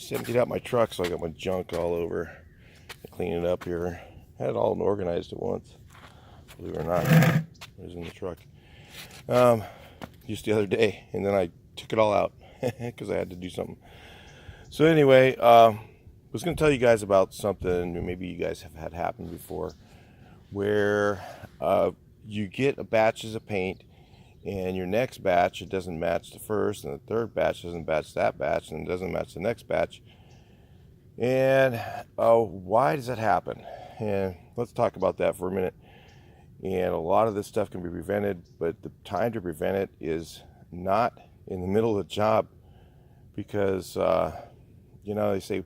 just emptied out my truck, so I got my junk all over. Clean it up here. I had it all organized at once. Believe it or not, it was in the truck. Just the other day, and then I took it all out because I had to do something. So anyway, I was going to tell you guys about something maybe you guys have had happen before, where you get batches of paint, and your next batch, it doesn't match the first, and the third batch doesn't match that batch, and it doesn't match the next batch. And why does that happen? And let's talk about that for a minute. And a lot of this stuff can be prevented, but the time to prevent it is not in the middle of the job, because they say,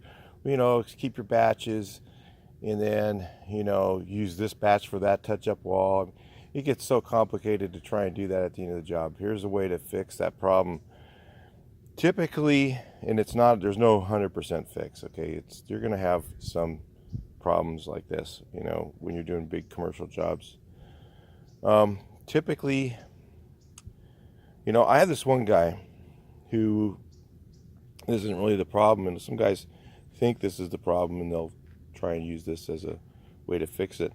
keep your batches, and then use this batch for that touch-up wall. It gets so complicated to try and do that at the end of the job. Here's a way to fix that problem. Typically, and there's no 100% fix, okay? You're going to have some problems like this, when you're doing big commercial jobs. Typically, I have this one guy who isn't really the problem, and some guys think this is the problem, and they'll try and use this as a way to fix it.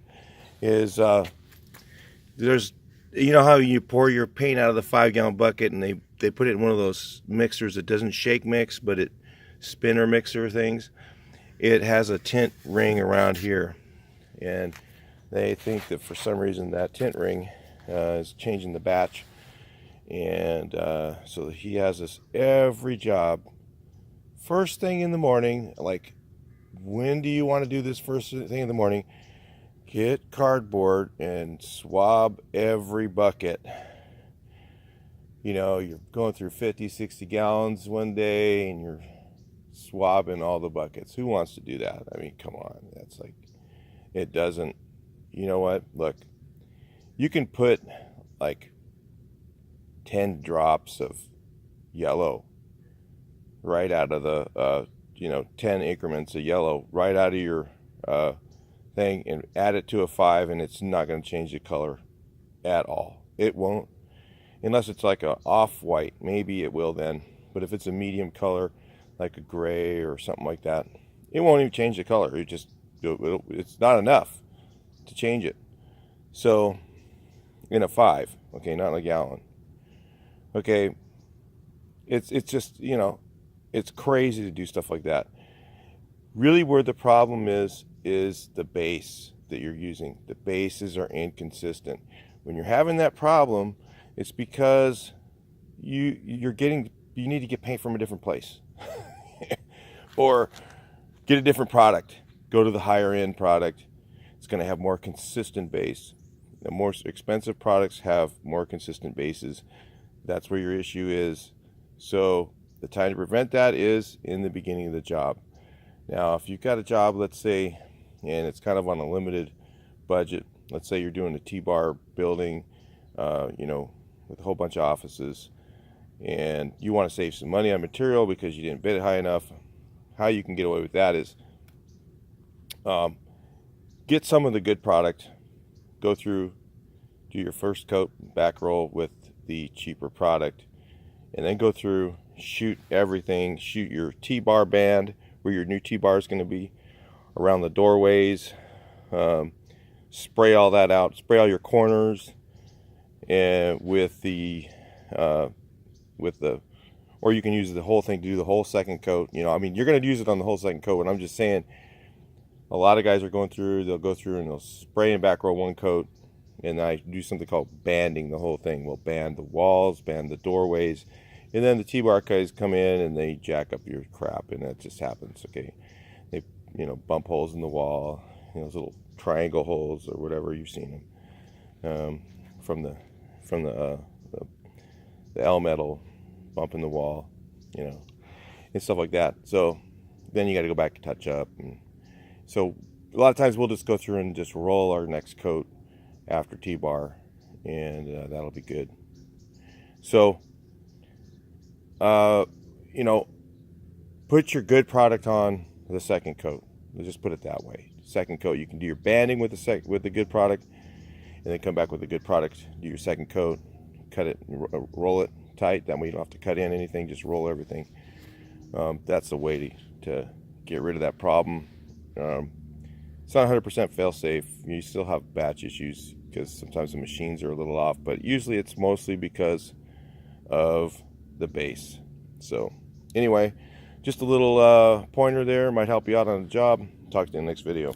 There's how you pour your paint out of the 5-gallon bucket, and they put it in one of those mixers that doesn't shake mix, but it spinner mixer things. It has a tint ring around here, and they think that for some reason that tint ring is changing the batch. And so he has this every job. First thing in the morning, like, when do you want to do this first thing in the morning? Get cardboard and swab every bucket. You're going through 50, 60 gallons one day, and you're swabbing all the buckets. Who wants to do that? I mean, come on. That's like, it doesn't, you know what? Look, you can put like 10 drops of yellow right out of the, 10 increments of yellow right out of your thing, and add it to a 5, and it's not going to change the color at all. It won't, unless it's like a off-white. Maybe it will then, but if it's a medium color like a gray or something like that, it won't even change the color. It's not enough to change it. So in a 5, okay, not in a gallon, okay, it's just, it's crazy to do stuff like that. Really, where the problem is the base that you're using. The bases are inconsistent. When you're having that problem, it's because you need to get paint from a different place. Or get a different product. Go to the higher end product. It's going to have more consistent base. The more expensive products have more consistent bases. That's where your issue is. So the time to prevent that is in the beginning of the job. Now, if you've got a job, let's say, and it's kind of on a limited budget, let's say you're doing a T-bar building, with a whole bunch of offices, and you want to save some money on material because you didn't bid it high enough. How you can get away with that is get some of the good product, go through, do your first coat, back roll with the cheaper product, and then go through, shoot everything, shoot your T-bar band where your new T-bar is going to be, around the doorways, spray all that out, spray all your corners, and or you can use the whole thing to do the whole second coat. You're going to use it on the whole second coat, and I'm just saying, a lot of guys are going through, they'll go through and they'll spray and back roll one coat, and I do something called banding the whole thing. We'll band the walls, band the doorways, and then the T-bar guys come in and they jack up your crap, and that just happens, okay? They, bump holes in the wall, those little triangle holes or whatever you've seen them, from the L metal bump in the wall, and stuff like that. So then you got to go back and touch up, and so a lot of times we'll just go through and just roll our next coat after T-bar, and that'll be good. So put your good product on the second coat. Let's just put it that way. Second coat, you can do your banding with the good product, and then come back with a good product, do your second coat, cut it, roll it tight. That way you don't have to cut in anything, just roll everything. That's the way to get rid of that problem. It's not 100% fail-safe. You still have batch issues because sometimes the machines are a little off, but usually it's mostly because of the base. So anyway, just a little pointer there, might help you out on the job. Talk to you in the next video.